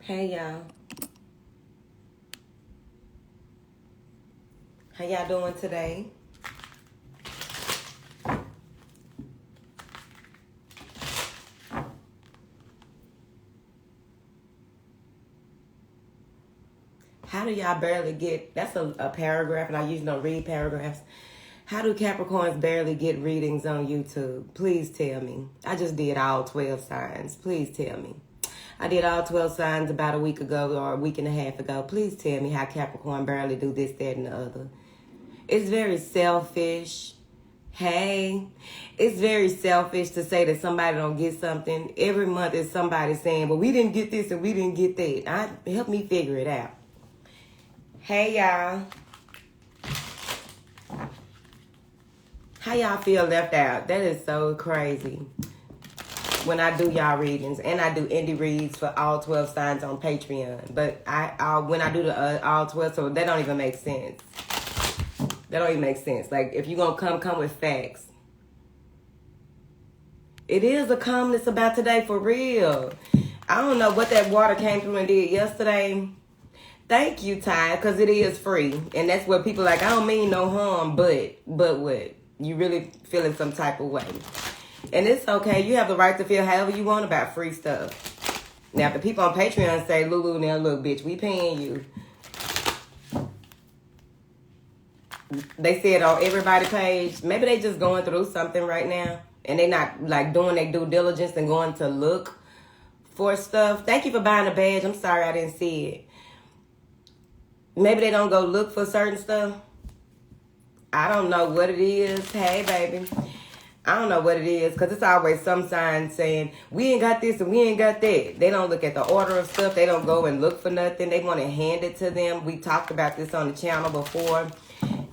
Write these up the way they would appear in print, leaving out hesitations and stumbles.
Hey y'all. How y'all doing today? How do y'all barely get, that's a paragraph, and I usually don't read paragraphs. How do Capricorns barely get readings on YouTube? Please tell me. I just did all 12 signs. Please tell me. I did all 12 signs about a week ago or a week and a half ago. Please tell me how Capricorn barely do this, that, and the other. It's very selfish. Hey, it's very selfish to say that somebody don't get something. Every month is somebody saying, well, we didn't get this and we didn't get that. Help me figure it out. Hey, y'all. How y'all feel left out? That is so crazy. When I do y'all readings, and I do indie reads for all 12 signs on Patreon. But when I do the all 12, so that don't even make sense. That don't even make sense. Like, if you're going to come with facts. It is a calmness about today, for real. I don't know what that water came through and did yesterday. Thank you, Ty, because it is free. And that's what people like, I don't mean no harm, but what? You really feeling some type of way. And it's okay. You have the right to feel however you want about free stuff. Now, if the people on Patreon say, Lulu, now look, bitch, we paying you. They said on everybody's page, maybe they just going through something right now. And they not like doing their due diligence and going to look for stuff. Thank you for buying a badge. I'm sorry I didn't see it. Maybe they don't go look for certain stuff. I don't know what it is. Hey, baby. I don't know what it is, because it's always some sign saying, we ain't got this and we ain't got that. They don't look at the order of stuff. They don't go and look for nothing. They want to hand it to them. We talked about this on the channel before.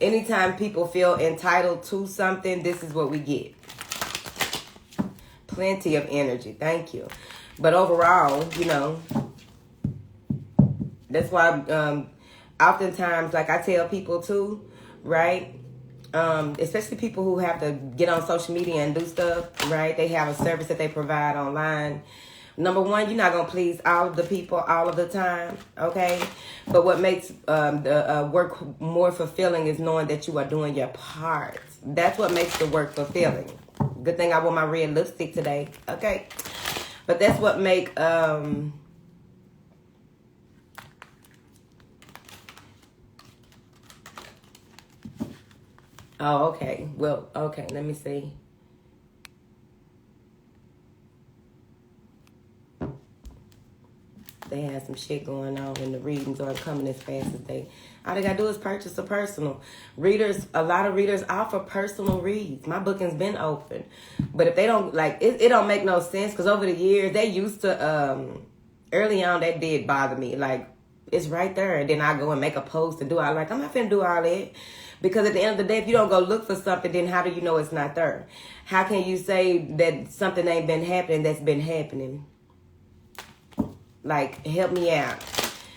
Anytime people feel entitled to something, this is what we get. Plenty of energy. Thank you. But overall, you know, that's why oftentimes, like I tell people too, right? Especially people who have to get on social media and do stuff, right? They have a service that they provide online. Number one, you're not going to please all of the people all of the time, okay? But what makes the work more fulfilling is knowing that you are doing your part. That's what makes the work fulfilling. Good thing I wore my red lipstick today, okay? But that's what make... Oh, okay. Well, okay, let me see. They had some shit going on and the readings aren't coming as fast as they... All they gotta do is purchase a personal. Readers, a lot of readers offer personal reads. My booking's been open. But if they don't, like, it don't make no sense, because over the years, they used to, early on, that did bother me. Like, it's right there. And then I go and make a post and do all, like, I'm not finna do all that. Because at the end of the day, if you don't go look for something, then how do you know it's not there? How can you say that something ain't been happening that's been happening? Like, help me out.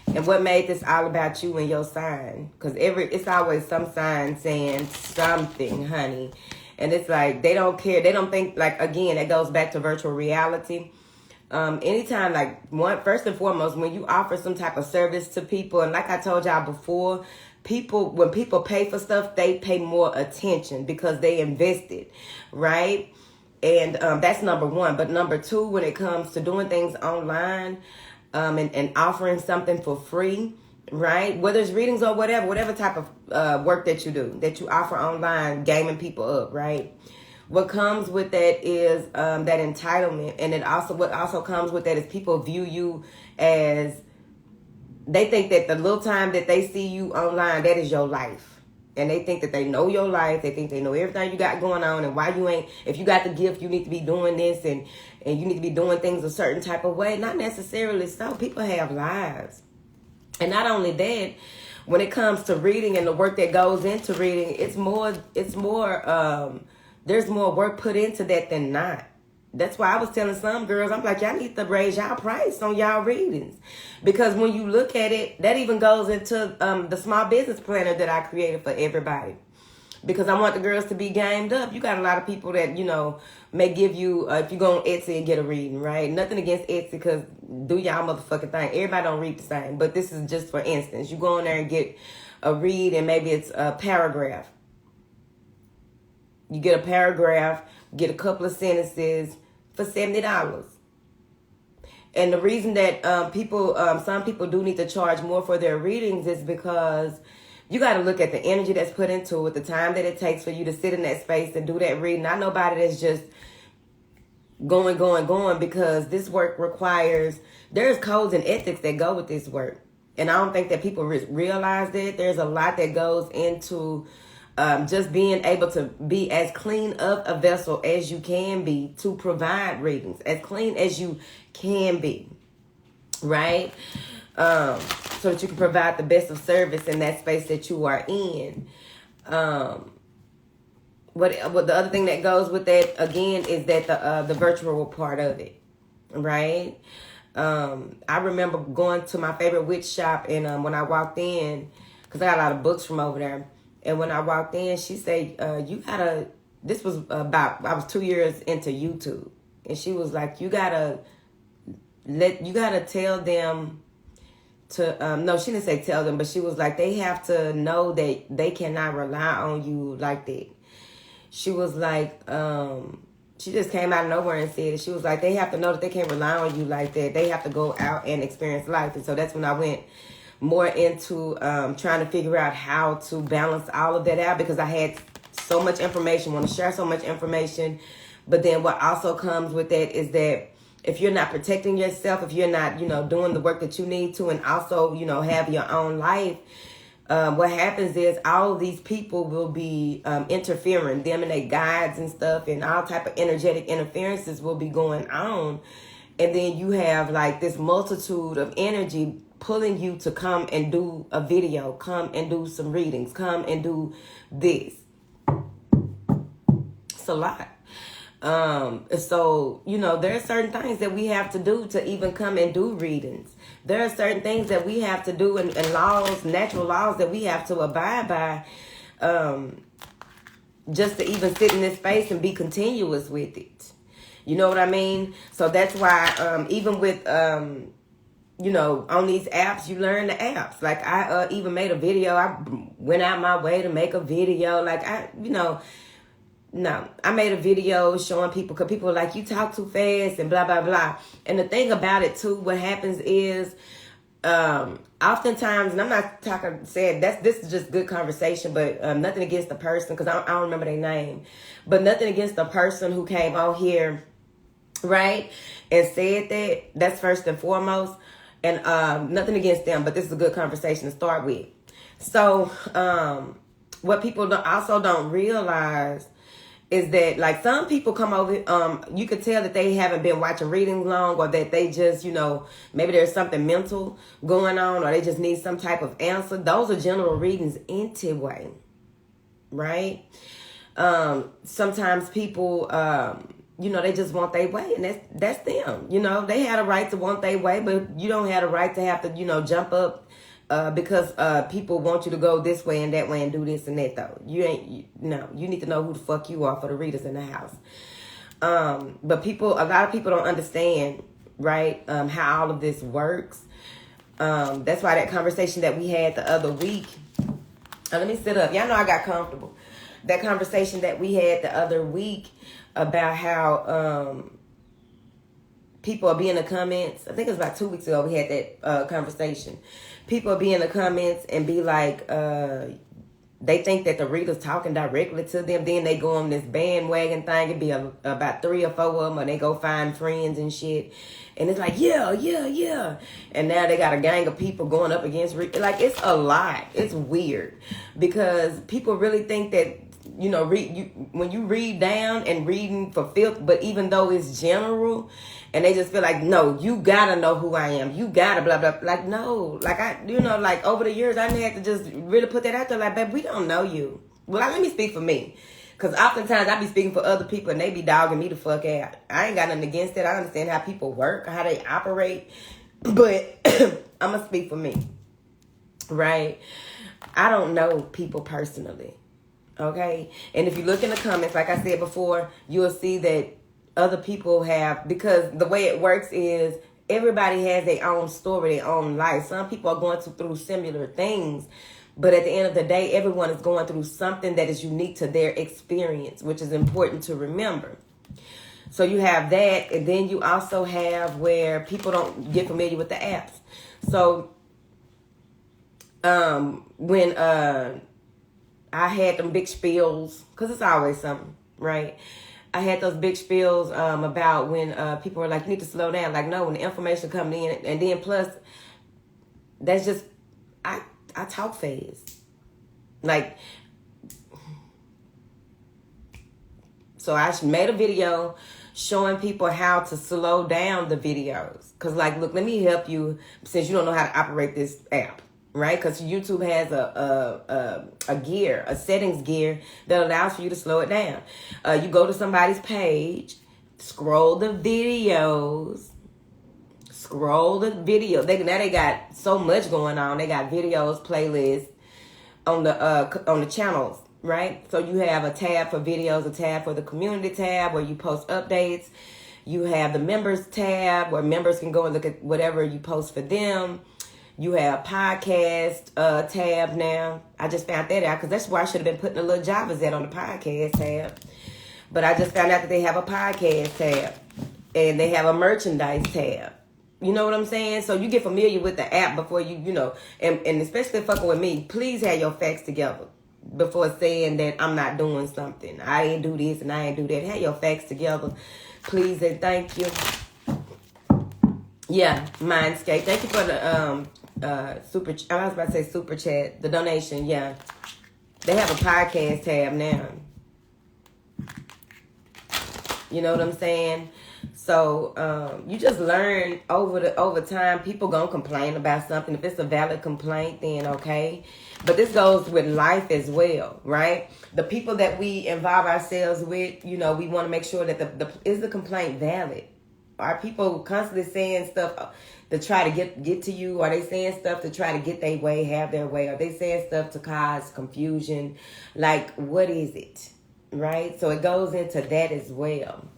And what made this all about you and your sign? Because it's always some sign saying something, honey. And it's like, they don't care. They don't think, like, again, it goes back to virtual reality. Anytime, like, first and foremost, when you offer some type of service to people, and like I told y'all before, when people pay for stuff, they pay more attention because they invested, right? And that's number one. But number two, when it comes to doing things online and offering something for free, right? Whether it's readings or whatever type of work that you do, that you offer online, gaming people up, right? What comes with that is that entitlement. And what also comes with that is people view you as... They think that the little time that they see you online, that is your life. And they think that they know your life. They think they know everything you got going on and why you ain't... If you got the gift, you need to be doing this and you need to be doing things a certain type of way. Not necessarily so. People have lives. And not only that, when it comes to reading and the work that goes into reading, there's more work put into that than not. That's why I was telling some girls, I'm like, y'all need to raise y'all price on y'all readings. Because when you look at it, that even goes into the small business planner that I created for everybody. because I want the girls to be gamed up. You got a lot of people that, may give you, if you go on Etsy and get a reading, right? Nothing against Etsy, because do y'all motherfucking thing. Everybody don't read the same. But this is just for instance. You go on there and get a read, and maybe it's a paragraph. You get a paragraph, get a couple of sentences for $70. And the reason that some people do need to charge more for their readings is because you got to look at the energy that's put into it, the time that it takes for you to sit in that space and do that reading. Not nobody that's just going, because this work requires, there's codes and ethics that go with this work. And I don't think that people realize that. There's a lot that goes into just being able to be as clean of a vessel as you can be to provide readings, as clean as you can be, right? So that you can provide the best of service in that space that you are in. What the other thing that goes with that, again, is that the virtual part of it, right? I remember going to my favorite witch shop, and when I walked in, because I got a lot of books from over there, and when I walked in, she said, this was I was 2 years into YouTube, and she was like, you gotta tell them to, no, she didn't say tell them, but she was like, they have to know that they cannot rely on you like that. She was like, she just came out of nowhere and said it. She was like, they have to know that they can't rely on you like that. They have to go out and experience life. And so that's when I went more into trying to figure out how to balance all of that out, because I had so much information, want to share so much information. But then what also comes with that is that if you're not protecting yourself, if you're not, doing the work that you need to, and also, have your own life, what happens is all of these people will be interfering, them and their guides and stuff, and all type of energetic interferences will be going on. And then you have like this multitude of energy pulling you to come and do a video, come and do some readings, come and do this. It's a lot. So, there are certain things that we have to do to even come and do readings. There are certain things that we have to do, and laws, natural laws that we have to abide by, just to even sit in this space and be continuous with it. You know what I mean? So that's why, even with, on these apps, you learn the apps. Like I even made a video. I went out my way to make a video. Like I made a video showing people, because people were like, you talk too fast and blah, blah, blah. And the thing about it, too, what happens is oftentimes, and I'm not saying this is just good conversation, but nothing against the person, because I don't remember their name, but nothing against the person who came on here, right, and said that. That's first and foremost. And nothing against them, but this is a good conversation to start with. So what people also don't realize is that, like, some people come over, you could tell that they haven't been watching readings long, or that they just, maybe there's something mental going on, or they just need some type of answer. Those are general readings anyway, right? Sometimes people, they just want their way, and that's them. They had a right to want their way, but you don't have a right to have to, jump up because people want you to go this way and that way and do this and that, though. You need to know who the fuck you are for the readers in the house. But a lot of people don't understand, right, how all of this works. That's why that conversation that we had the other week, let me sit up. Y'all know I got comfortable. That conversation that we had the other week about how people will be in the comments. I think it was about 2 weeks ago we had that conversation. People will be in the comments and be like, they think that the reader's talking directly to them. Then they go on this bandwagon thing. It'd be about 3 or 4 of them, or they go find friends and shit. And it's like, yeah. And now they got a gang of people going up against, like, it's a lot. It's weird because people really think that, when you read down and reading for filth, but even though it's general, and they just feel like, no, you gotta know who I am. You gotta blah, blah. Like, no. Like, like over the years, I had to just really put that out there. Like, babe, we don't know you. Well, let me speak for me. Because oftentimes I be speaking for other people and they be dogging me the fuck out. I ain't got nothing against it. I understand how people work, how they operate. But I'm going to speak for me. Right? I don't know people personally. Okay? And if you look in the comments, like I said before, you'll see that other people have, because the way it works is everybody has their own story, their own life. Some people are going through similar things, but at the end of the day, everyone is going through something that is unique to their experience, which is important to remember. So you have that, and then you also have where people don't get familiar with the apps. So when I had them big spills, because it's always something, right? I had those big spills about when people were like, you need to slow down. Like, no, when the information coming in, and then plus, that's just, I talk fast. Like, so I made a video showing people how to slow down the videos. Because, like, look, let me help you since you don't know how to operate this app, right? Because YouTube has a settings gear that allows for you to slow it down. You go to somebody's page, scroll the videos. They got so much going on. They got videos, playlists on the channels, right? So you have a tab for videos, a tab for the community tab where you post updates. You have the members tab where members can go and look at whatever you post for them. You have podcast tab now. I just found that out because that's where I should have been putting the Lil Java's at on the podcast tab. But I just found out that they have a podcast tab and they have a merchandise tab. You know what I'm saying? So you get familiar with the app before you know, and especially fucking with me, please have your facts together before saying that I'm not doing something. I ain't do this and I ain't do that. Have your facts together, please and thank you. Yeah, Mindscape. Thank you for the I was about to say super chat, the donation. Yeah, they have a podcast tab now. You know what I'm saying? So you just learn over time. People gonna complain about something. If it's a valid complaint, then okay. But this goes with life as well, right? The people that we involve ourselves with, you know, we want to make sure that is the complaint valid? Are people constantly saying stuff to try to get to you? Are they saying stuff to try to get their way, have their way? Are they saying stuff to cause confusion? Like, what is it, right? So it goes into that as well.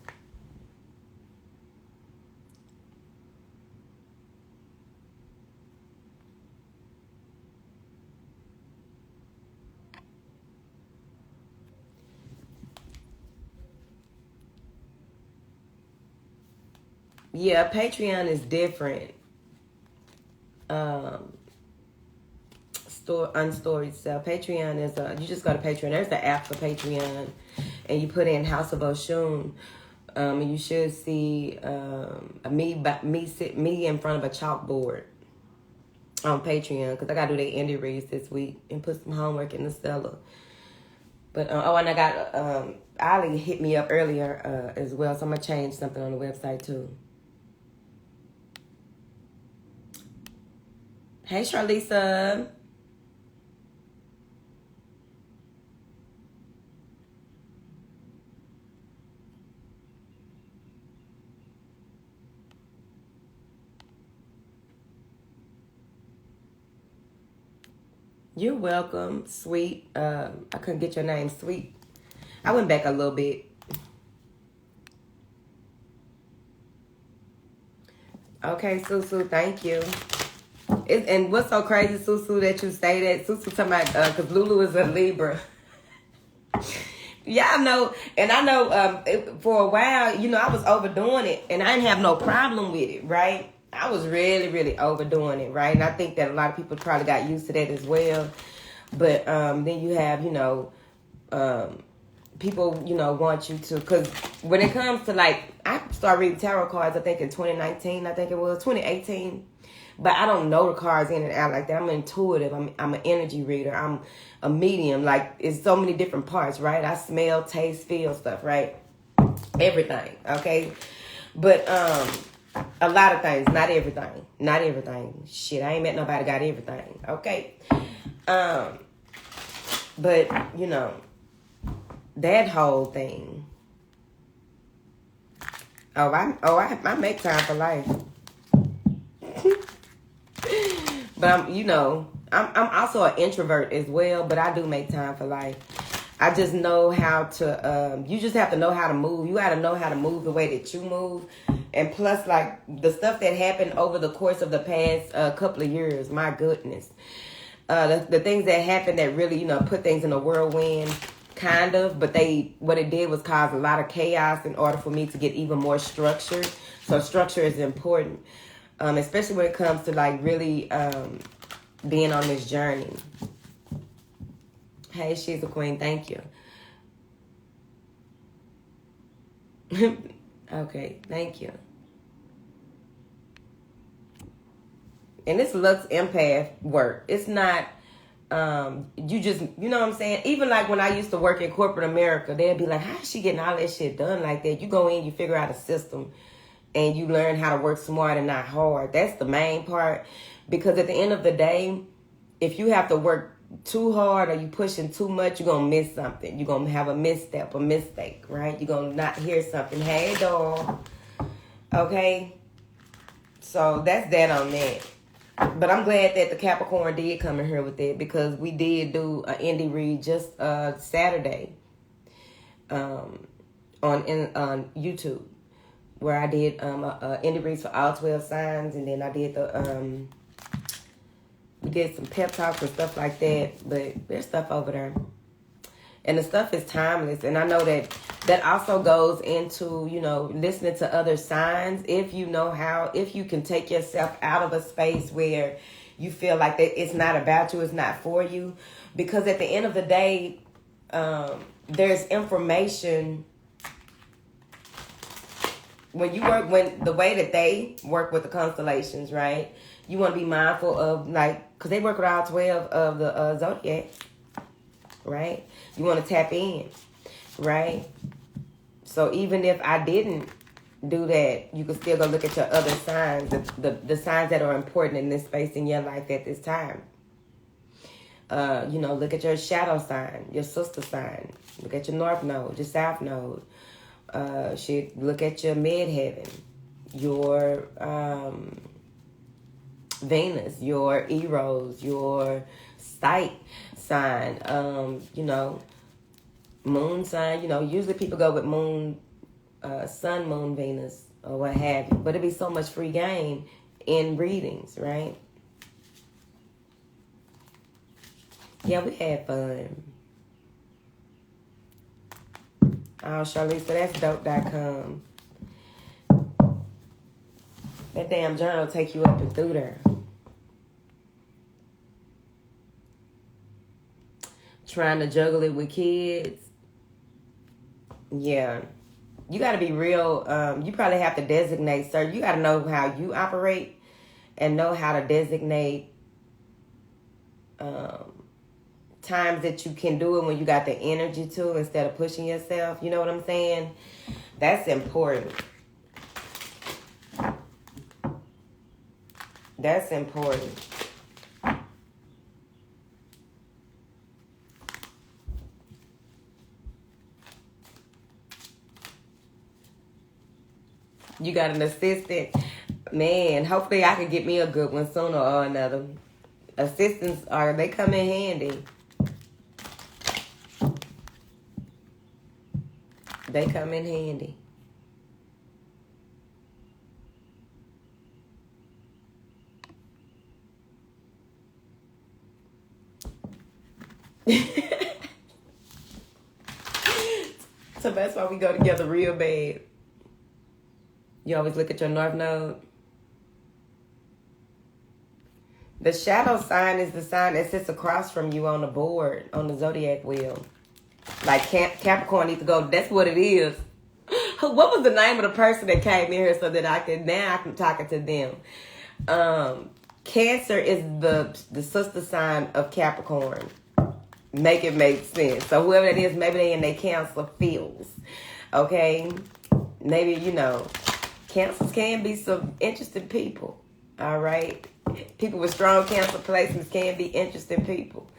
Yeah, Patreon is different. Unstoried self. Patreon is you just go to Patreon. There's the app for Patreon, and you put in House of Oshun, and you should see me in front of a chalkboard on Patreon because I gotta do the indie reads this week and put some homework in the cellar. But and I got Ali hit me up earlier as well, so I'm gonna change something on the website too. Hey, Charlisa. You're welcome, Sweet. I couldn't get your name, Sweet. I went back a little bit. Okay, Susu, thank you. And what's so crazy, Susu, that you say that? Susu talking about, because Lulu is a Libra. Yeah, I know. And I know for a while, you know, I was overdoing it. And I didn't have no problem with it, right? I was really, really overdoing it, right? And I think that a lot of people probably got used to that as well. But then you have, you know, people, you know, want you to, because when it comes to, like, I started reading tarot cards, I think in 2019, I think it was, 2018. But I don't know the cards in and out like that. I'm intuitive. I'm an energy reader. I'm a medium. Like, it's so many different parts, right? I smell, taste, feel stuff, right? Everything, okay? But a lot of things, not everything. Not everything. Shit, I ain't met nobody got everything, okay? But, you know, that whole thing. I make time for life. But I'm also an introvert as well, but I do make time for life. I just know how to, you just have to know how to move. You got to know how to move the way that you move. And plus, like, the stuff that happened over the course of the past couple of years, my goodness. The things that happened that really, put things in a whirlwind, kind of. But what it did was cause a lot of chaos in order for me to get even more structured. So structure is important, especially when it comes to, like, really being on this journey. Hey, she's a queen. Thank you. Okay, thank you. And this looks empath work. It's not, you just, you know what I'm saying? Even like when I used to work in corporate America, they'd be like, how is she getting all that shit done like that? You go in, you figure out a system, and you learn how to work smart and not hard. That's the main part. Because at the end of the day, if you have to work too hard or you pushing too much, you're going to miss something. You're going to have a misstep, a mistake, right? You're going to not hear something. Hey, dog. Okay? So that's that on that. But I'm glad that the Capricorn did come in here with it, because we did do an indie read just Saturday on YouTube, where I did indie reads for all 12 signs, and then I did we did some pep talks and stuff like that. But there's stuff over there, and the stuff is timeless. And I know that also goes into, listening to other signs. If you can take yourself out of a space where you feel like that it's not about you, it's not for you. Because at the end of the day, there's information. When the way that they work with the constellations, right? You want to be mindful of, like, because they work with all 12 of the zodiac, right? You want to tap in, right? So even if I didn't do that, you can still go look at your other signs, the signs that are important in this space in your life at this time. Look at your shadow sign, your sister sign. Look at your north node, your south node. Look at your midheaven, your Venus, your Eros, your sight sign, moon sign. Usually people go with moon, sun, moon, Venus, or what have you. But it'd be so much free game in readings, right? Yeah, we had fun. Oh, Charlize, so that's dope.com. That damn journal will take you up and through there. Trying to juggle it with kids. Yeah. You got to be real. You probably have to designate, sir. You got to know how you operate and know how to designate times that you can do it when you got the energy to, instead of pushing yourself. You know what I'm saying? That's important. That's important. You got an assistant. Man, hopefully I can get me a good one sooner or another. Assistants they come in handy. They come in handy. So that's why we go together real bad. You always look at your north node. The shadow sign is the sign that sits across from you on the board, on the zodiac wheel. Like Capricorn needs to go. That's what it is. What was the name of the person that came in here so that I can talk to them? Cancer is the sister sign of Capricorn. Make it make sense. So whoever that is, maybe they in their Cancer fields. Okay? Maybe, Cancers can be some interesting people. All right? People with strong Cancer placements can be interesting people.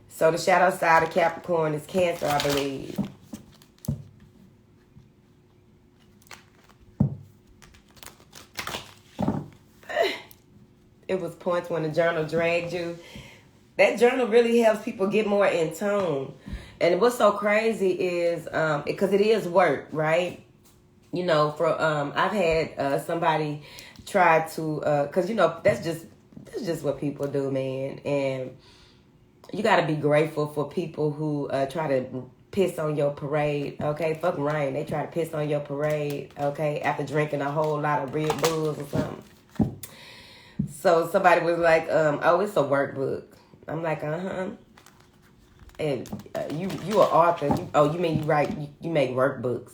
So the shadow side of Capricorn is Cancer, I believe. It was points when the journal dragged you. That journal really helps people get more in tune. And what's so crazy is, because it is work, right? You know, I've had somebody try to, cause you know that's just what people do, man. And you got to be grateful for people who try to piss on your parade. Okay, fuck rain. They try to piss on your parade. Okay, after drinking a whole lot of Red Bulls or something. So somebody was like, "Oh, it's a workbook." I'm like, "Uh-huh." And you an author? You mean you write? You make workbooks?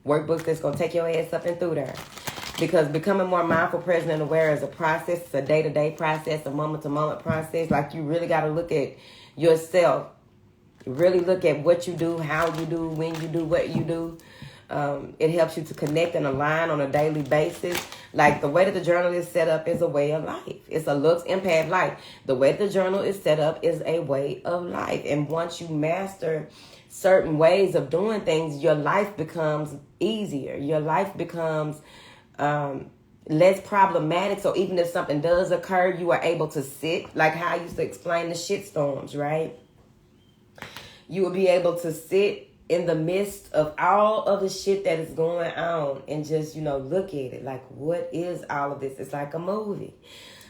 Workbooks that's gonna take your ass up and through there. Because becoming more mindful, present, and aware is a process. It's a day-to-day process, a moment-to-moment process. Like, you really got to look at yourself. Really look at what you do, how you do, when you do, what you do. It helps you to connect and align on a daily basis. Like, the way that the journal is set up is a way of life. It's a looks, impact, life. The way that the journal is set up is a way of life. And once you master certain ways of doing things, your life becomes easier. Your life becomes less problematic. So even if something does occur, you are able to sit, like how I used to explain the shit storms, right? You will be able to sit in the midst of all of the shit that is going on and just, you know, look at it like, what is all of this? It's like a movie.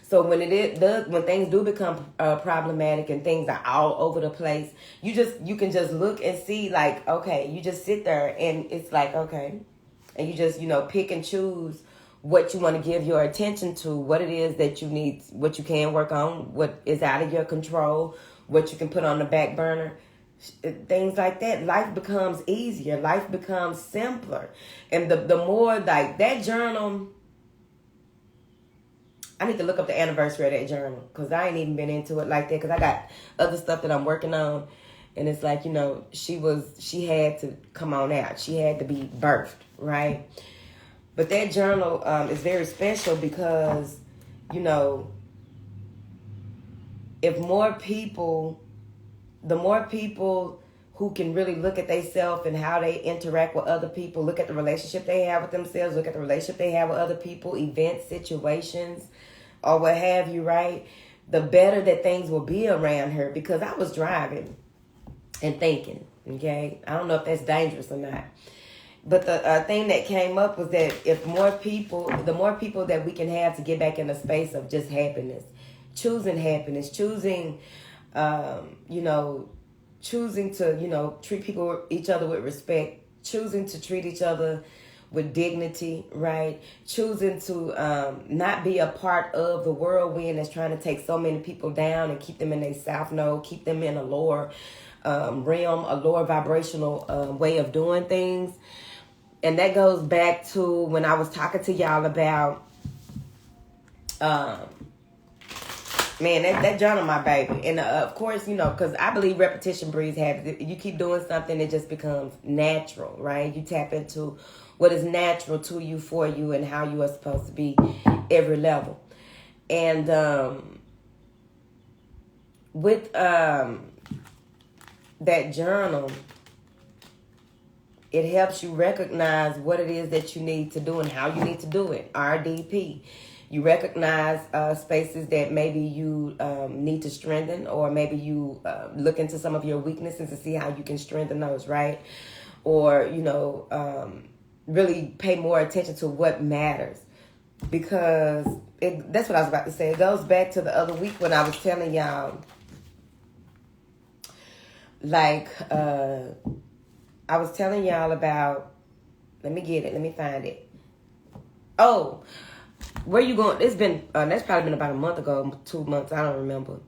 So when when things do become problematic and things are all over the place, you can just look and see, like, okay, you just sit there and it's like, okay. And you just, you know, pick and choose what you want to give your attention to, what it is that you need, what you can work on, what is out of your control, what you can put on the back burner, things like that. Life becomes easier. Life becomes simpler. And the more, like, that journal, I need to look up the anniversary of that journal because I ain't even been into it like that because I got other stuff that I'm working on. And it's like, you know, she had to come on out. She had to be birthed, right? But that journal is very special because, you know, the more people who can really look at themselves and how they interact with other people, look at the relationship they have with themselves, look at the relationship they have with other people, events, situations, or what have you, right? The better that things will be around her. Because I was driving and thinking, okay? I don't know if that's dangerous or not. But the thing that came up was that the more people that we can have to get back in a space of just happiness, choosing, choosing to, you know, treat each other with respect, choosing to treat each other with dignity, right? Choosing to not be a part of the whirlwind that's trying to take so many people down and keep them in a south node, keep them in a lower realm, a lower vibrational way of doing things. And that goes back to when I was talking to y'all about, man, that journal, my baby. And of course, you know, because I believe repetition breeds habit. You keep doing something, it just becomes natural, right? You tap into what is natural to you, for you, and how you are supposed to be every level. And with that journal, it helps you recognize what it is that you need to do and how you need to do it. RDP. You recognize spaces that maybe you need to strengthen, or maybe you look into some of your weaknesses and see how you can strengthen those, right? Or, you know, really pay more attention to what matters. Because that's what I was about to say. It goes back to the other week when I was telling y'all, like, I was telling y'all about, let me find it. Oh, where you going? It's been, that's probably been about a month ago, 2 months, I don't remember.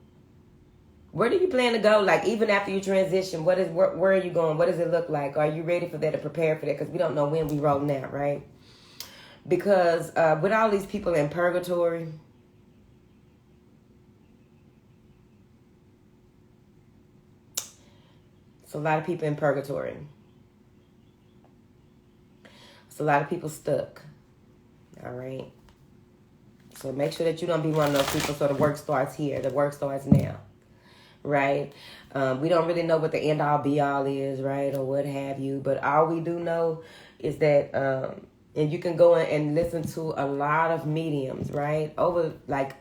Where do you plan to go? Like, even after you transition, where are you going? What does it look like? Are you ready for that, to prepare for that? Because we don't know when we rolling out, right? Because with all these people in purgatory, it's a lot of people in purgatory. It's a lot of people stuck. All right. So make sure that you don't be one of those people. So the work starts here. The work starts now. Right? We don't really know what the end all be all is, right? Or what have you. But all we do know is that, and you can go in and listen to a lot of mediums, right? Over like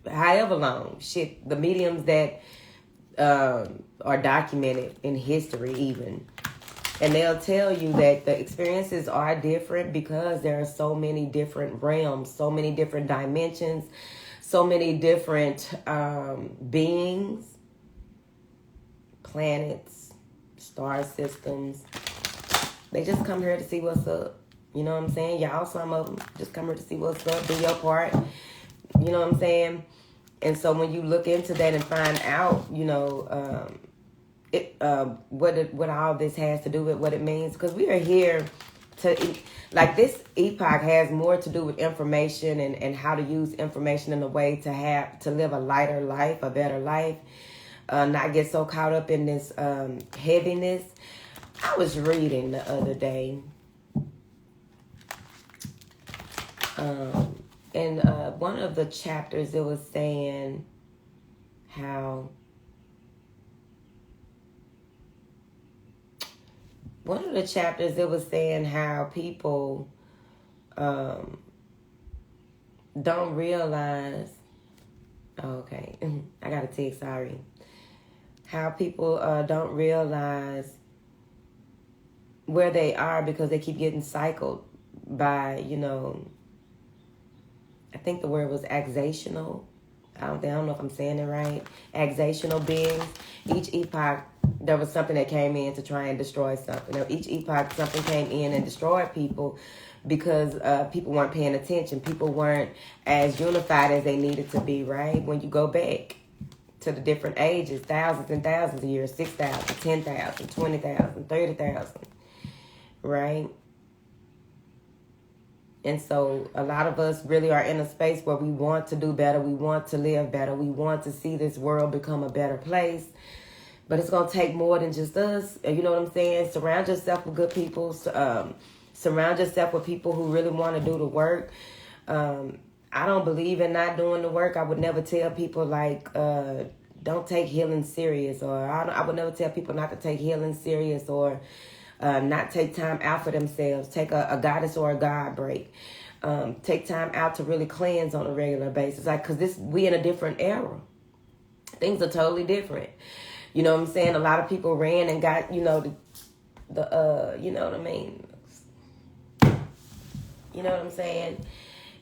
however long. Shit, the mediums that are documented in history even. And they'll tell you that the experiences are different because there are so many different realms, so many different dimensions, so many different beings, planets, star systems. They just come here to see what's up. You know what I'm saying? Y'all, some of them just come here to see what's up, do your part. You know what I'm saying? And so when you look into that and find out, you know, what all this has to do with, what it means, because we are here to, like, this epoch has more to do with information and how to use information in a way to live a lighter life, a better life, not get so caught up in this heaviness. I was reading the other day, in one of the chapters, it was saying how people don't realize. Okay, I got a text. Sorry. How people don't realize where they are because they keep getting cycled by, you know, I think the word was axational. I don't know if I'm saying it right. Axational beings. Each epoch, there was something that came in to try and destroy something. Each epoch, something came in and destroyed people because people weren't paying attention. People weren't as unified as they needed to be, right? When you go back to the different ages, thousands and thousands of years, 6,000, 10,000, 20,000, 30,000, right? And so a lot of us really are in a space where we want to do better. We want to live better. We want to see this world become a better place. But it's going to take more than just us. You know what I'm saying? Surround yourself with good people. Surround yourself with people who really want to do the work. I don't believe in not doing the work. I would never tell people, like, don't take healing serious. Or I would never tell people not to take healing serious, or not take time out for themselves. Take a goddess or a god break. Take time out to really cleanse on a regular basis. Like, because we in a different era. Things are totally different. You know what I'm saying? A lot of people ran and got, you know, the you know what I mean? You know what I'm saying?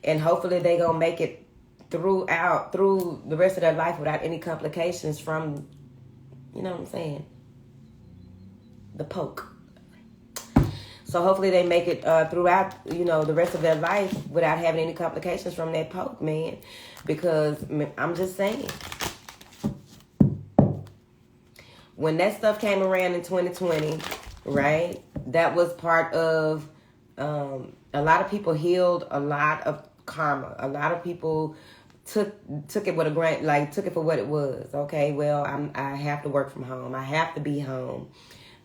And hopefully they gonna make it through the rest of their life without any complications from, you know what I'm saying, the poke. So hopefully they make it throughout, you know, the rest of their life without having any complications from that poke, man. Because I'm just saying, when that stuff came around in 2020, right, that was part of, a lot of people healed a lot of karma. A lot of people took it with a grain, like took it for what it was. Okay, well, I have to work from home. I have to be home.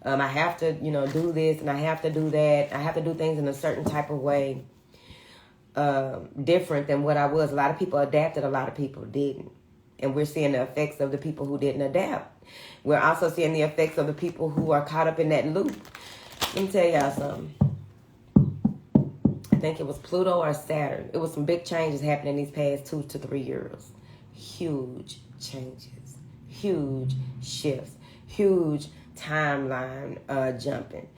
I have to, you know, do this and I have to do that. I have to do things in a certain type of way, different than what I was. A lot of people adapted. A lot of people didn't. And we're seeing the effects of the people who didn't adapt. We're also seeing the effects of the people who are caught up in that loop. Let me tell y'all something. I think it was Pluto or Saturn. It was some big changes happening these past 2 to 3 years. Huge changes. Huge shifts. Huge timeline jumping.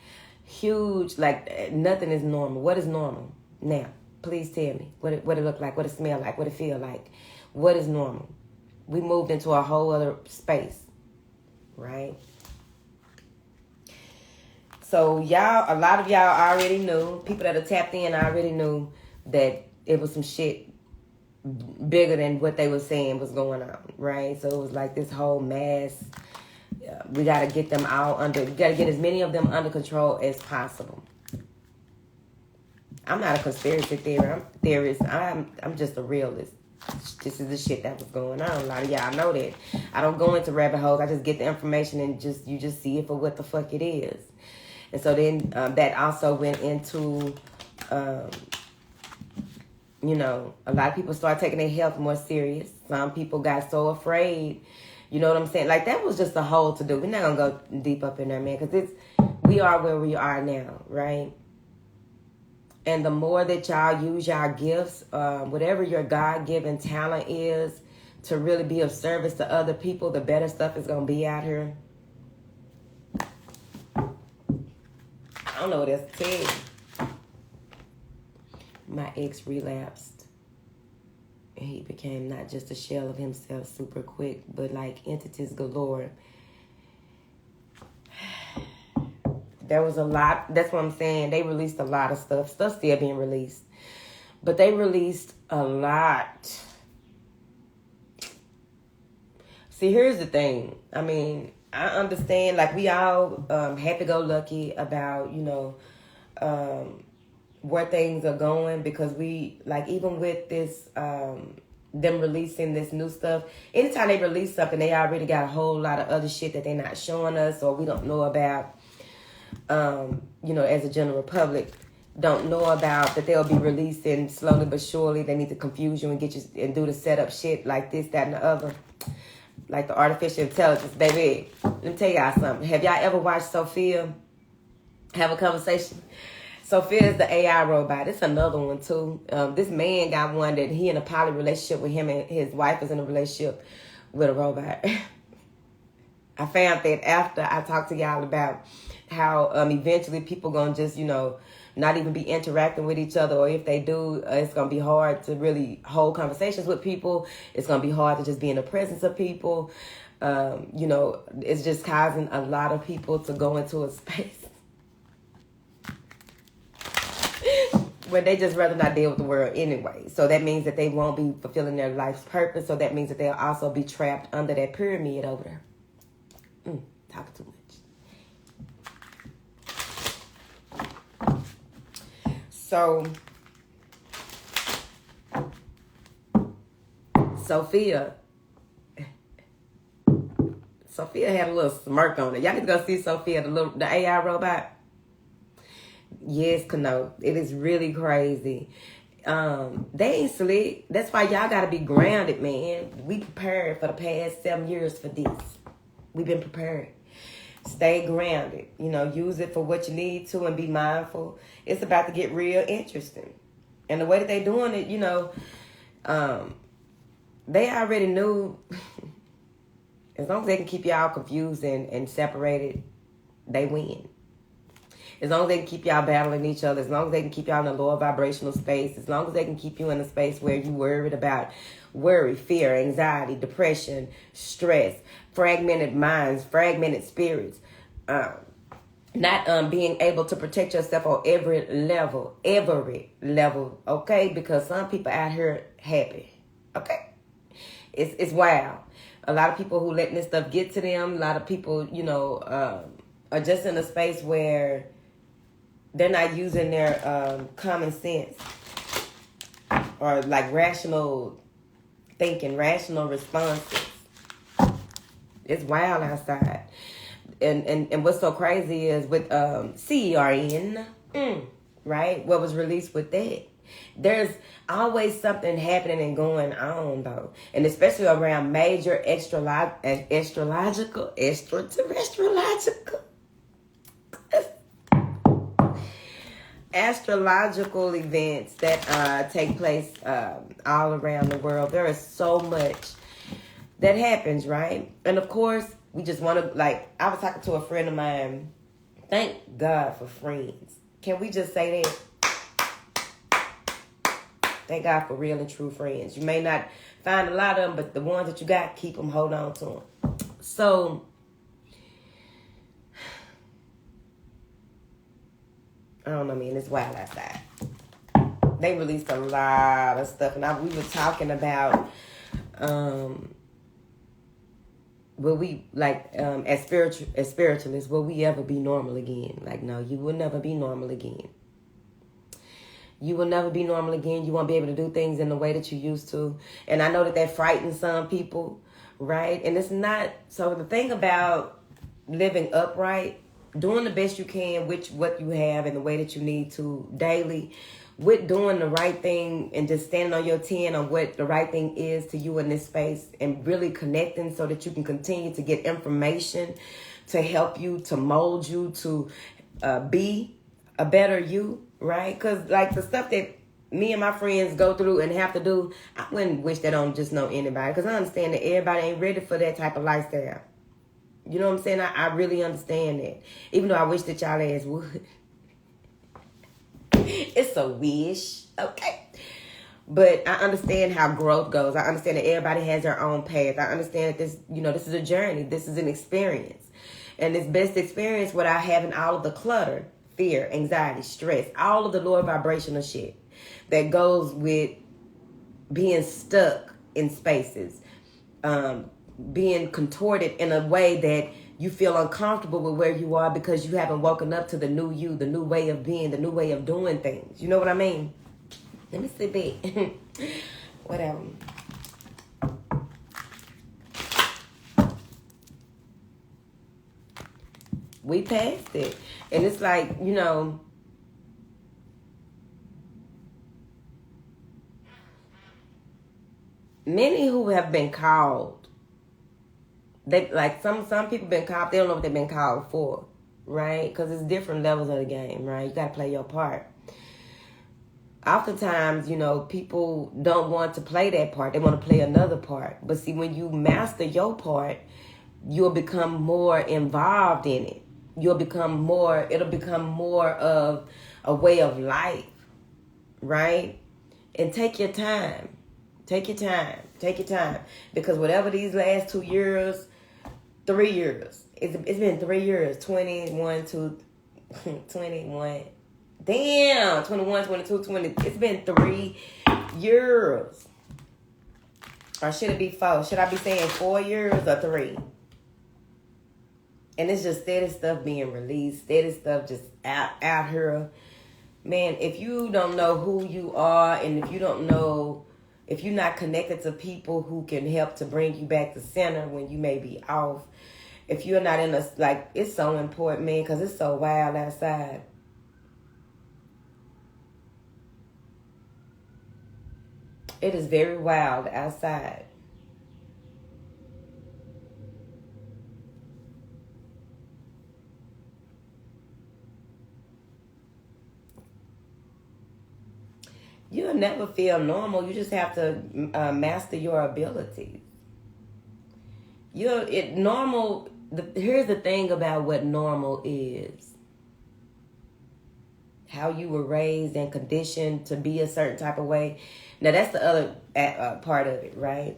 Huge, like, nothing is normal. What is normal? Now, please tell me. What it look like, what it smell like, what it feel like. What is normal? We moved into a whole other space, right? So y'all, a lot of y'all already knew, people that are tapped in already knew that it was some shit bigger than what they were saying was going on, right? So it was like this whole mass. We got to get them all we got to get as many of them under control as possible. I'm not a conspiracy theorist. I'm just a realist. This is the shit that was going on. A lot of y'all know that. I don't go into rabbit holes. I just get the information and you just see it for what the fuck it is. And so then that also went into, you know, a lot of people started taking their health more serious. Some people got so afraid. You know what I'm saying? Like, that was just a whole to do. We're not going to go deep up in there, man, because we are where we are now, right? And the more that y'all use y'all gifts, whatever your God-given talent is, to really be of service to other people, the better stuff is going to be out here. I don't know what else to tell you. My ex relapsed. And he became not just a shell of himself super quick, but like entities galore. There was a lot. That's what I'm saying. They released a lot of stuff. Stuff still being released. But they released a lot. See, here's the thing. I mean, I understand, like, we all happy-go-lucky about, you know, where things are going, because we, like, even with this, them releasing this new stuff, anytime they release something, they already got a whole lot of other shit that they're not showing us or we don't know about, you know, as a general public. Don't know about, that they'll be releasing slowly but surely. They need to confuse you and get you and do the setup shit like this, that, and the other. Like the artificial intelligence, baby. Let me tell y'all something. Have y'all ever watched Sophia have a conversation? Sophia is the AI robot. It's another one too. This man got one that he in a poly relationship with him, and his wife is in a relationship with a robot. I found that after I talked to y'all about how eventually people gonna just, you know, not even be interacting with each other, or if they do, it's going to be hard to really hold conversations with people. It's going to be hard to just be in the presence of people. You know, it's just causing a lot of people to go into a space where they just rather not deal with the world anyway. So that means that they won't be fulfilling their life's purpose. So that means that they'll also be trapped under that pyramid over there. Talking too much. So, Sophia had a little smirk on it. Y'all need to go see Sophia, the AI robot. Yes, Kano, it is really crazy. They ain't slick. That's why y'all gotta be grounded, man. We prepared for the past 7 years for this. We've been prepared. Stay grounded. You know, use it for what you need to and be mindful. It's about to get real interesting. And the way that they doing it, you know, they already knew as long as they can keep y'all confused and separated, they win. As long as they can keep y'all battling each other, as long as they can keep y'all in a lower vibrational space, as long as they can keep you in a space where you worried about worry, fear, anxiety, depression, stress, fragmented minds, fragmented spirits, not being able to protect yourself on every level, okay? Because some people out here happy, okay? It's wild. A lot of people who letting this stuff get to them, a lot of people, you know, are just in a space where they're not using their common sense or like rational thinking, rational responses. It's wild outside. And what's so crazy is with CERN, right? What was released with that? There's always something happening and going on, though. And especially around major astrological events that take place all around the world. There is so much that happens, right? And of course, we just want to, like, I was talking to a friend of mine. Thank God for friends. Can we just say that? Thank God for real and true friends. You may not find a lot of them, but the ones that you got, keep them, hold on to them. So, I don't know, man. It's wild outside. They released a lot of stuff, and we were talking about, will we, like, as spiritualists, will we ever be normal again? Like, no, you will never be normal again. You will never be normal again. You won't be able to do things in the way that you used to. And I know that frightens some people, right? And it's not, so the thing about living upright, doing the best you can with what you have and the way that you need to daily, with doing the right thing and just standing on your 10 on what the right thing is to you in this space and really connecting so that you can continue to get information to help you, to mold you, to be a better you, right? Because like the stuff that me and my friends go through and have to do, I wouldn't wish that on just anybody, because I understand that everybody ain't ready for that type of lifestyle. You know what I'm saying? I really understand that. Even though I wish that y'all ass would. It's a wish, okay? But I understand how growth goes. I understand that everybody has their own path. I understand that this, this is a journey. This is an experience. And this best experience without having all of the clutter, fear, anxiety, stress, all of the lower vibrational shit that goes with being stuck in spaces, being contorted in a way that you feel uncomfortable with where you are because you haven't woken up to the new you, the new way of being, the new way of doing things. You know what I mean? Let me sit back. Whatever. We passed it. And it's like, many who have been called, they like some people been called, they don't know what they've been called for, right? Because it's different levels of the game, right? You got to play your part. Oftentimes, people don't want to play that part. They want to play another part. But see, when you master your part, you'll become more involved in it. It'll become more of a way of life, right? And take your time. Take your time. Take your time. Because whatever these last 2 years, 3 years, it's been 3 years, 21, 22, 20. It's been 3 years. Or should it be 4? Should I be saying 4 years or 3? And it's just steady stuff being released, steady stuff just out here. Man, if you don't know who you are, and if you're not connected to people who can help to bring you back to center when you may be off, if you're not in it's so important, man, because it's so wild outside. It is very wild outside. You'll never feel normal. You just have to master your abilities. Here's the thing about what normal is. How you were raised and conditioned to be a certain type of way. Now, that's the other part of it, right?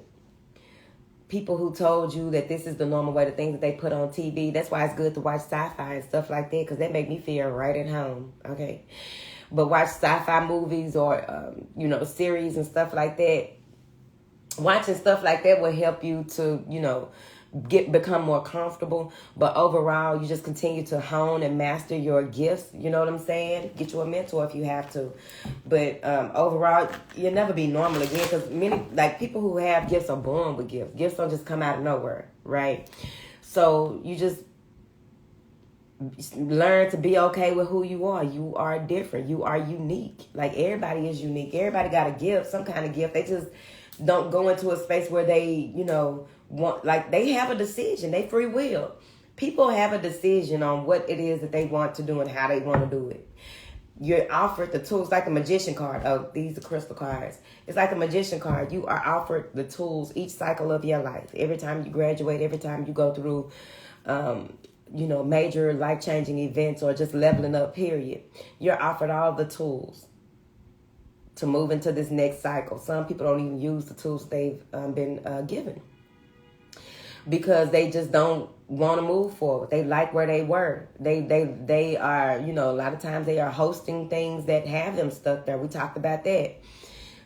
People who told you that this is the normal way, the things that they put on TV. That's why it's good to watch sci-fi and stuff like that, because that make me feel right at home, okay? But watch sci-fi movies or, series and stuff like that. Watching stuff like that will help you to, become more comfortable. But overall, you just continue to hone and master your gifts. You know what I'm saying? Get you a mentor if you have to. But overall, you'll never be normal again, because people who have gifts are born with gifts. Gifts don't just come out of nowhere, right? So you just learn to be okay with who you are. You are different. You are unique. Like, everybody is unique. Everybody got a gift, some kind of gift. They just don't go into a space where they, they have a decision. They free will. People have a decision on what it is that they want to do and how they want to do it. You're offered the tools, like a magician card. Oh, these are crystal cards. It's like a magician card. You are offered the tools each cycle of your life. Every time you graduate, every time you go through major life-changing events or just leveling up, period. You're offered all the tools to move into this next cycle. Some people don't even use the tools they've been given because they just don't want to move forward. They like where they were. They are, a lot of times they are hosting things that have them stuck there. We talked about that.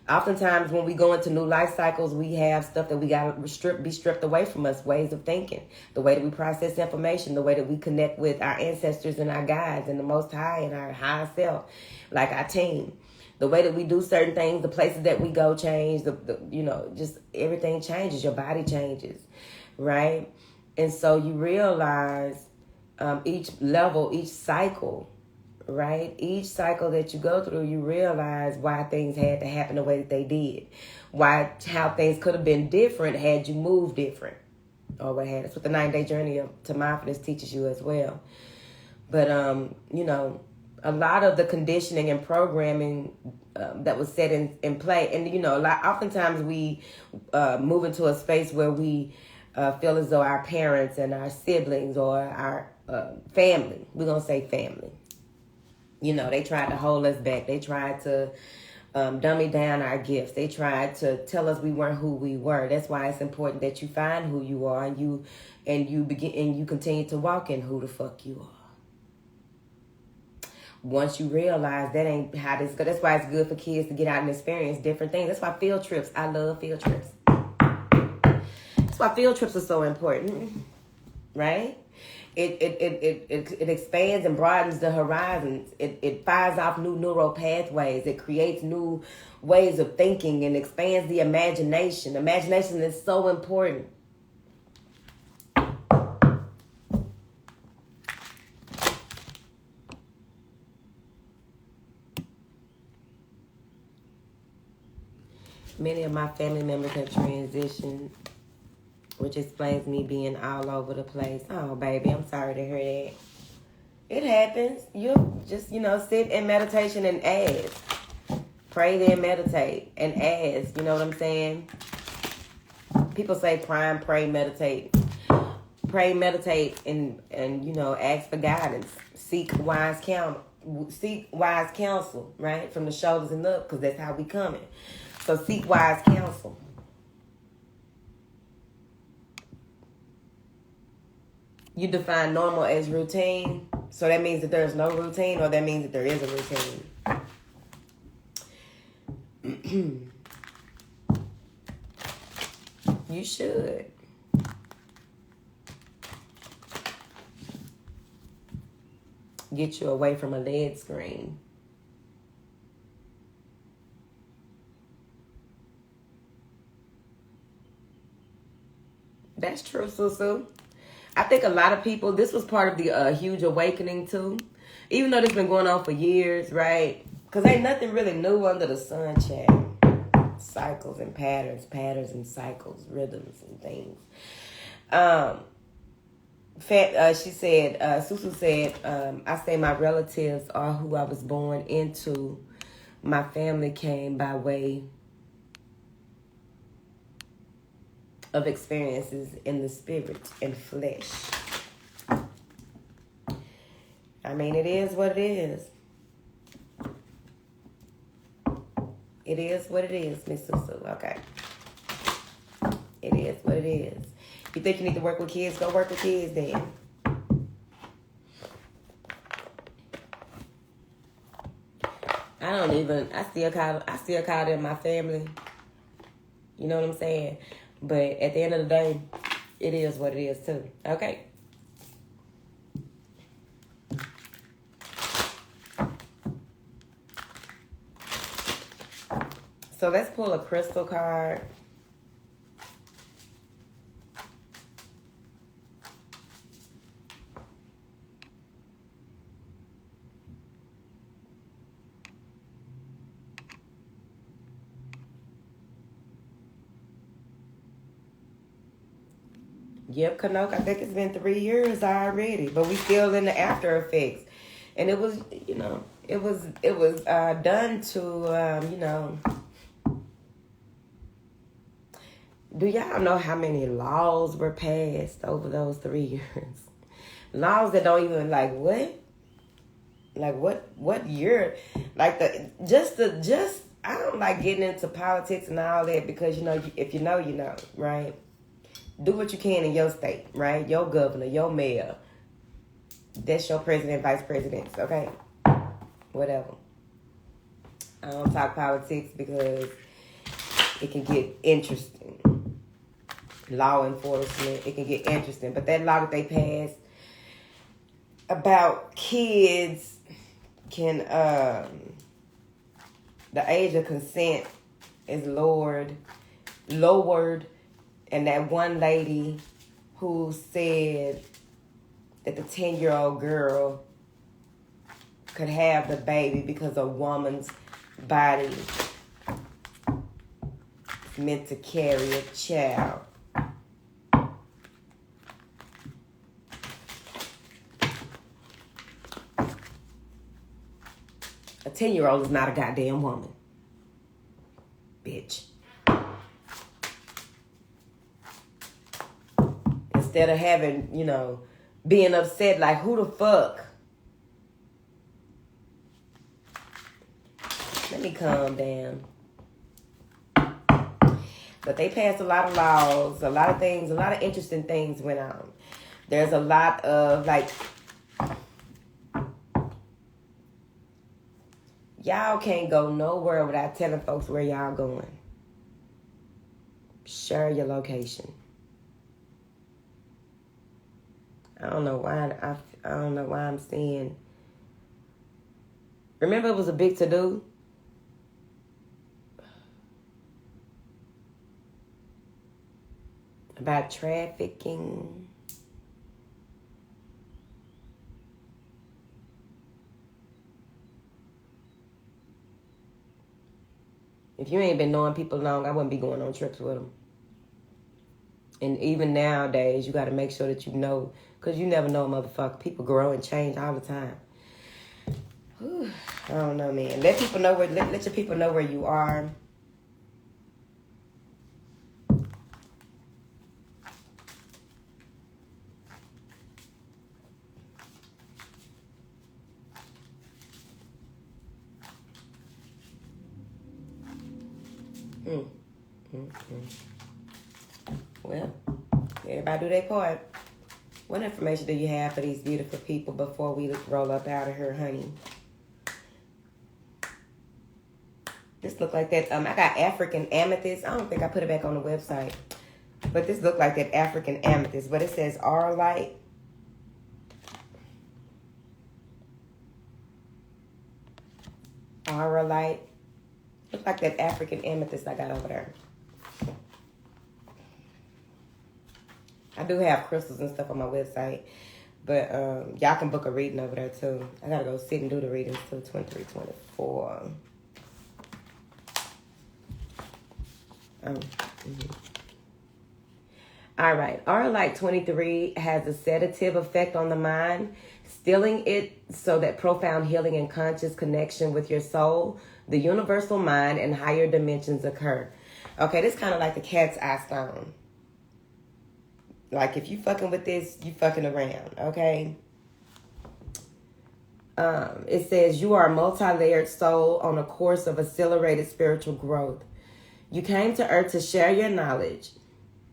Oftentimes when we go into new life cycles, we have stuff that we got to be stripped away from us, ways of thinking, the way that we process information, the way that we connect with our ancestors and our guides and the Most High and our higher self, like our team. The way that we do certain things, the places that we go change, just everything changes. Your body changes, right? And so you realize each level, each cycle, right? Each cycle that you go through, you realize why things had to happen the way that they did. How things could have been different had you moved different. Or what had. That's what the 9-day journey to mindfulness teaches you as well. But, a lot of the conditioning and programming that was set in play. And, you know, oftentimes we move into a space where we feel as though our parents and our siblings or our family, we're going to say family, you know, they tried to hold us back. They tried to dummy down our gifts. They tried to tell us we weren't who we were. That's why it's important that you find who you are and you continue to walk in who the fuck you are. Once you realize that ain't how this goes, that's why it's good for kids to get out and experience different things. That's why field trips, I love field trips. That's why field trips are so important, right? It expands and broadens the horizons. It fires off new neural pathways. It creates new ways of thinking and expands the imagination. Imagination is so important. Many of my family members have transitioned, which explains me being all over the place. Oh, baby, I'm sorry to hear that. It happens. You just, sit in meditation and ask. Pray, then meditate and ask. You know what I'm saying? People say prime, pray, meditate. Pray, meditate, and ask for guidance. Seek wise counsel, right? From the shoulders and up, because that's how we coming. So seek wise counsel. You define normal as routine. So that means that there's no routine, or that means that there is a routine. You should. Get you away from a LED screen. That's true, Susu. I think a lot of people, this was part of the huge awakening too. Even though this been going on for years, right? Because ain't nothing really new under the sun, child. Cycles and patterns and cycles, rhythms and things. She said, Susu said, I say my relatives are who I was born into. My family came by way of experiences in the spirit and flesh. I mean, it is what it is. It is what it is, Miss Susu. Okay. It is what it is. You think you need to work with kids? Go work with kids then. I still call them my family. You know what I'm saying? But at the end of the day, it is what it is too. Okay. So let's pull a crystal card. Yep, Kanok, I think it's been 3 years already, but we still in the after effects. And it was, it was done to, do y'all know how many laws were passed over those 3 years? Laws that don't even, what? What year? I don't like getting into politics and all that because, if you know, right? Do what you can in your state, right? Your governor, your mayor. That's your president, vice presidents, okay? Whatever. I don't talk politics because it can get interesting. Law enforcement, it can get interesting. But that law that they passed about kids can, the age of consent is lowered. And that one lady who said that the 10-year-old girl could have the baby because a woman's body is meant to carry a child. 10-year-old is not a goddamn woman. Bitch. Instead of having, being upset like, who the fuck? Let me calm down. But they passed a lot of laws, a lot of things, a lot of interesting things went on. There's a lot of, y'all can't go nowhere without telling folks where y'all going. Share your location. I don't know why I'm seeing. Remember, it was a big to-do. About trafficking. If you ain't been knowing people long, I wouldn't be going on trips with them. And even nowadays, you got to make sure that you know, because you never know, motherfucker. People grow and change all the time. Whew, I don't know, man. Let people know where. Let your people know where you are. Well, everybody do their part. What information do you have for these beautiful people before we roll up out of here, honey? This look like that. I got African amethyst. I don't think I put it back on the website. But this look like that African amethyst. But it says Auralite. Auralite. Look like that African amethyst I got over there. I do have crystals and stuff on my website. But y'all can book a reading over there too. I gotta go sit and do the readings till 23, 24. All right. Auralite 23 has a sedative effect on the mind, stilling it so that profound healing and conscious connection with your soul, the universal mind, and higher dimensions occur. Okay, this kind of like the cat's eye stone. Like if you fucking with this, you fucking around, okay? It says you are a multi-layered soul on a course of accelerated spiritual growth. You came to Earth to share your knowledge.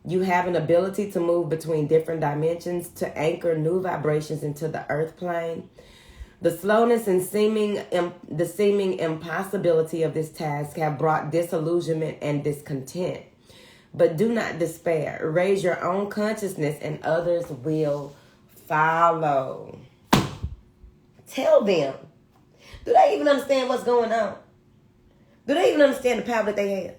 You have an ability to move between different dimensions to anchor new vibrations into the earth plane. The slowness and the seeming impossibility of this task have brought disillusionment and discontent. But do not despair. Raise your own consciousness and others will follow. Tell them. Do they even understand what's going on? Do they even understand the power that they have?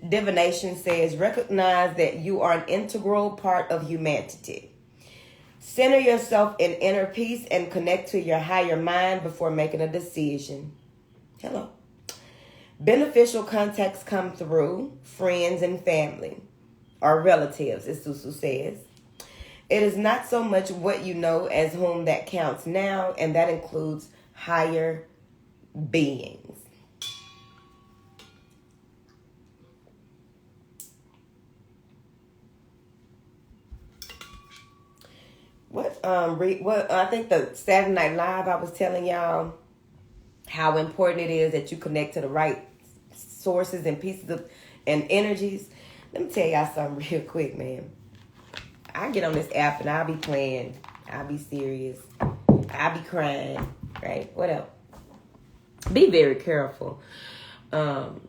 Divination says, recognize that you are an integral part of humanity. Center yourself in inner peace and connect to your higher mind before making a decision. Hello. Beneficial contacts come through friends and family or relatives, as Susu says. It is not so much what you know as whom that counts now, and that includes higher beings. What I think the Saturday Night Live, I was telling y'all how important it is that you connect to the right sources and pieces of and energies. Let me tell y'all something real quick, man. I get on this app and I'll be playing. I'll be serious. I'll be crying. Right? What else? Be very careful on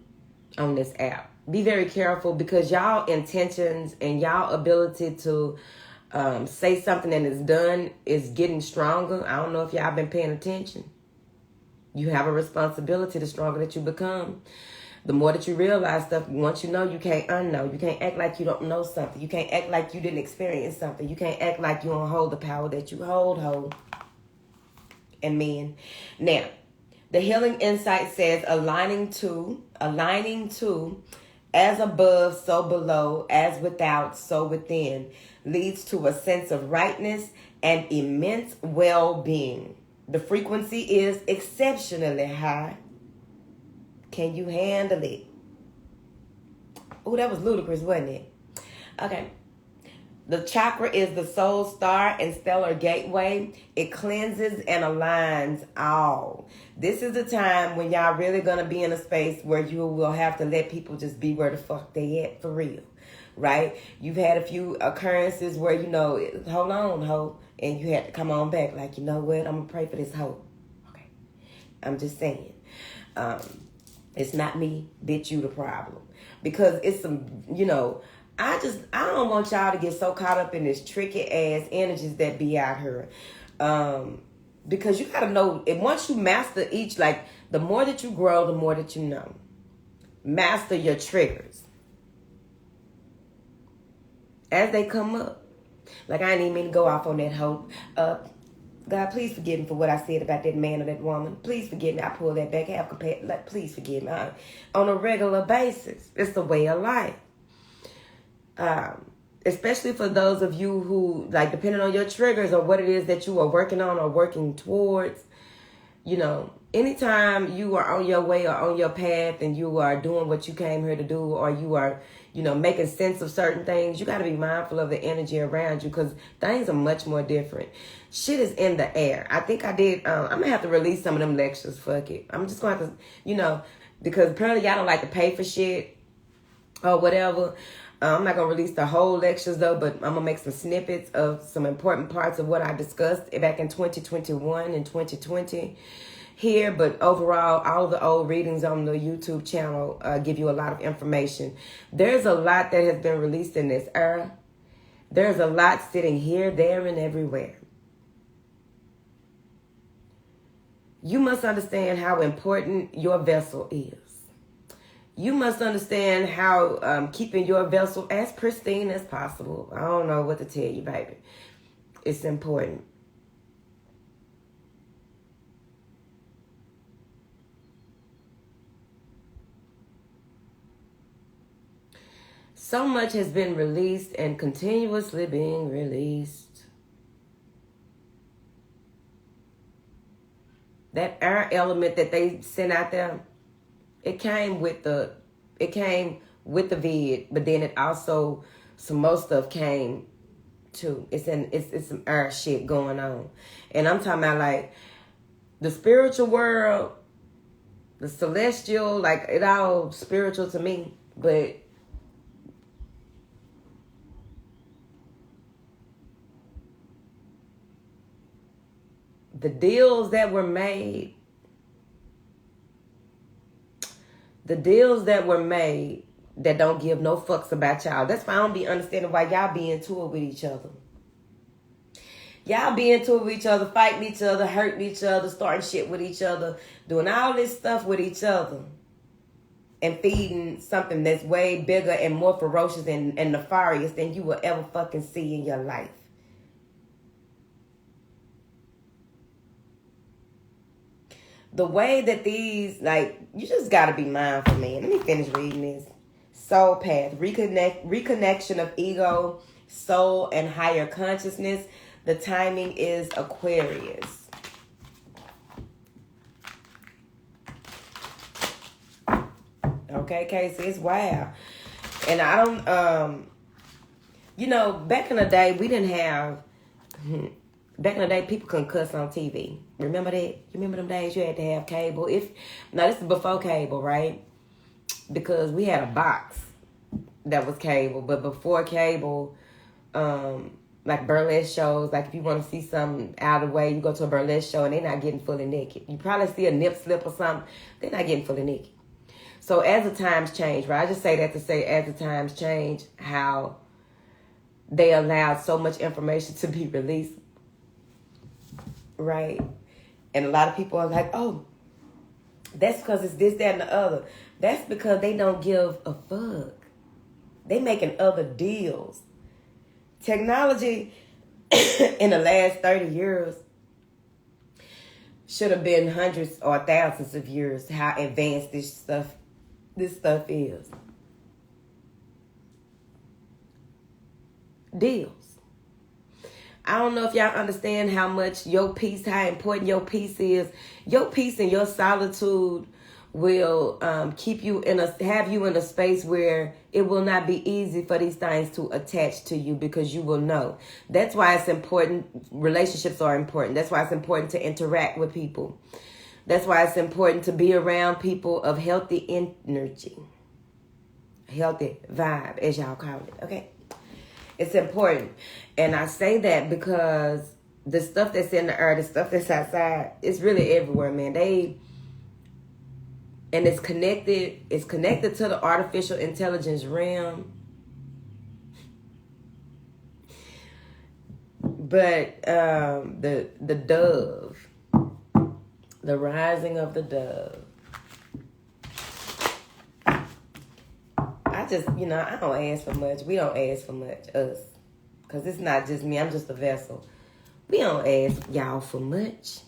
this app. Be very careful because y'all intentions and y'all ability to say something and it's done is getting stronger. I don't know if y'all been paying attention. You have a responsibility the stronger that you become. The more that you realize stuff, once you know, you can't unknow. You can't act like you don't know something. You can't act like you didn't experience something. You can't act like you don't hold the power that you hold. And men. Now, the healing insight says aligning to, as above, so below, as without, so within, leads to a sense of rightness and immense well-being. The frequency is exceptionally high. Can you handle it? Oh, that was ludicrous, wasn't it? Okay. The chakra is the soul star and stellar gateway. It cleanses and aligns all. This is the time when y'all really going to be in a space where you will have to let people just be where the fuck they at for real. Right? You've had a few occurrences where, you know, hold on, ho. And you had to come on back like, you know what? I'm going to pray for this hoe. Okay. I'm just saying. It's not me, bitch, you the problem. Because it's some, you know, I don't want y'all to get so caught up in this tricky ass energies that be out here. Because you gotta know, and once you master each, like the more that you grow, the more that you know. Master your triggers. As they come up. Like I didn't even mean to go off on that hope. God, please forgive me for what I said about that man or that woman. Please forgive me. I pull that back. Like, please forgive me. On a regular basis. It's the way of life. Especially for those of you who, like, depending on your triggers or what it is that you are working on or working towards, you know, anytime you are on your way or on your path and you are doing what you came here to do, or you are, you know, making sense of certain things, you got to be mindful of the energy around you, because things are much more different. Shit is in the air. I think I did, I'm going to have to release some of them lectures. Fuck it. I'm just going to have to, you know, because apparently y'all don't like to pay for shit or whatever. I'm not going to release the whole lectures though, but I'm going to make some snippets of some important parts of what I discussed back in 2021 and 2020 here. But overall, all of the old readings on the YouTube channel give you a lot of information. There's a lot that has been released in this era. There's a lot sitting here, there, and everywhere. You must understand how important your vessel is. You must understand how keeping your vessel as pristine as possible. I don't know what to tell you, baby. It's important. So much has been released and continuously being released. That air element that they sent out there, it came with the vid, but then it also, some more stuff came too. It's some air shit going on. And I'm talking about like the spiritual world, the celestial, like it all spiritual to me, but the deals that were made, that don't give no fucks about y'all. That's why I don't be understanding why y'all be into it with each other. Y'all be into it with each other, fighting each other, hurting each other, starting shit with each other, doing all this stuff with each other, and feeding something that's way bigger and more ferocious and nefarious than you will ever fucking see in your life. The way that these, like, you just got to be mindful, man. Let me finish reading this. Soul path, reconnection of ego, soul, and higher consciousness. The timing is Aquarius. Okay, Casey, it's wild. And I don't, you know, back in the day, we didn't have... Back in the day, people couldn't cuss on TV. Remember that? You remember them days you had to have cable? Now, this is before cable, right? Because we had a box that was cable. But before cable, like burlesque shows, like if you want to see something out of the way, you go to a burlesque show and they're not getting fully naked. You probably see a nip slip or something. They're not getting fully naked. So as the times change, right? I just say that to say as the times change, how they allowed so much information to be released. Right? And a lot of people are like, oh, that's because it's this, that, and the other. That's because they don't give a fuck. They making other deals. Technology in the last 30 years should have been hundreds or thousands of years how advanced this stuff is. Deals. I don't know if y'all understand how much your peace, how important your peace is. Your peace and your solitude will have you in a space where it will not be easy for these things to attach to you, because you will know. That's why it's important. Relationships are important. That's why it's important to interact with people. That's why it's important to be around people of healthy energy, healthy vibe, as y'all call it. Okay, it's important. And I say that because the stuff that's in the earth, the stuff that's outside, it's really everywhere, man. And it's connected. It's connected to the artificial intelligence realm. But the dove, the rising of the dove. I just, I don't ask for much. We don't ask for much, us. Because it's not just me. I'm just a vessel. We don't ask y'all for much.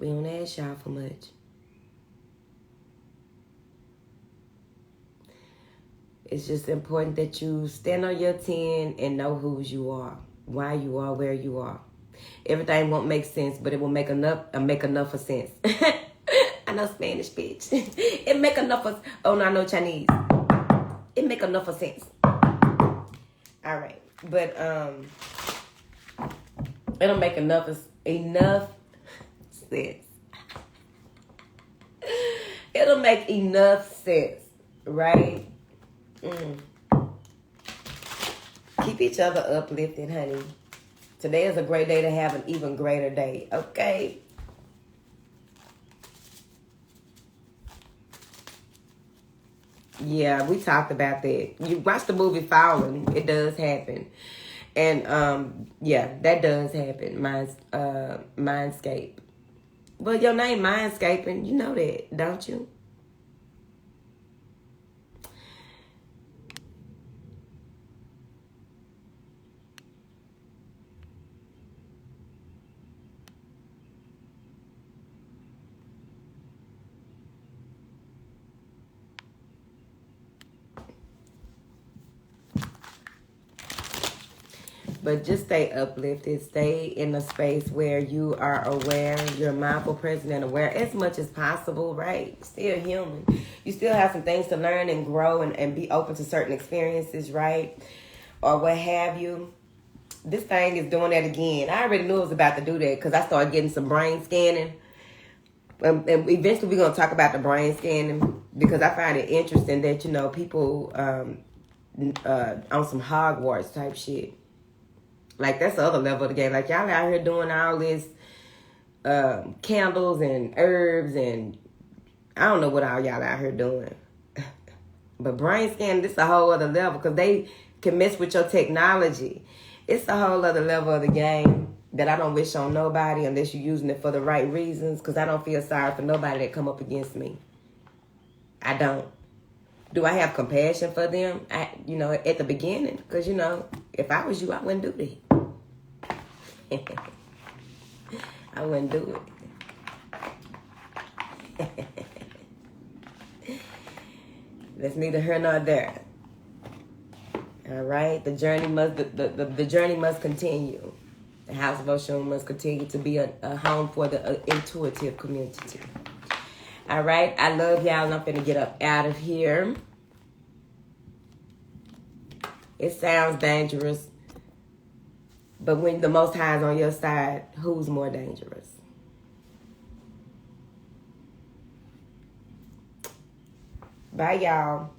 We don't ask y'all for much. It's just important that you stand on your 10 and know who you are, why you are, where you are. Everything won't make sense, but it will make enough of sense. I know Spanish, bitch. It make enough of, oh no, I know Chinese. It make enough of sense. All right, but it'll make enough sense. It'll make enough sense, right? Keep each other uplifted, honey. Today is a great day to have an even greater day, okay? Yeah, we talked about that. You watch the movie Fallen, it does happen. And yeah, that does happen. Mindscape. Well, your name Mindscaping, you know that, don't you? But just stay uplifted. Stay in a space where you are aware, you're mindful, present, and aware as much as possible, right? Still human. You still have some things to learn and grow and be open to certain experiences, right? Or what have you. This thing is doing that again. I already knew it was about to do that because I started getting some brain scanning. And eventually we're going to talk about the brain scanning because I find it interesting that, people on some Hogwarts type shit. Like, that's the other level of the game. Like, y'all out here doing all this candles and herbs and I don't know what all y'all out here doing. But brain scanning, this is a whole other level because they can mess with your technology. It's a whole other level of the game that I don't wish on nobody unless you're using it for the right reasons, because I don't feel sorry for nobody that come up against me. I don't. Do I have compassion for them? At the beginning, because, if I was you, I wouldn't do that. I wouldn't do it. That's neither here nor there. All right, the journey must continue. The House of Oshun must continue to be a home for the intuitive community. All right, I love y'all, and I'm finna get up out of here. It sounds dangerous, but when the Most High is on your side, who's more dangerous? Bye, y'all.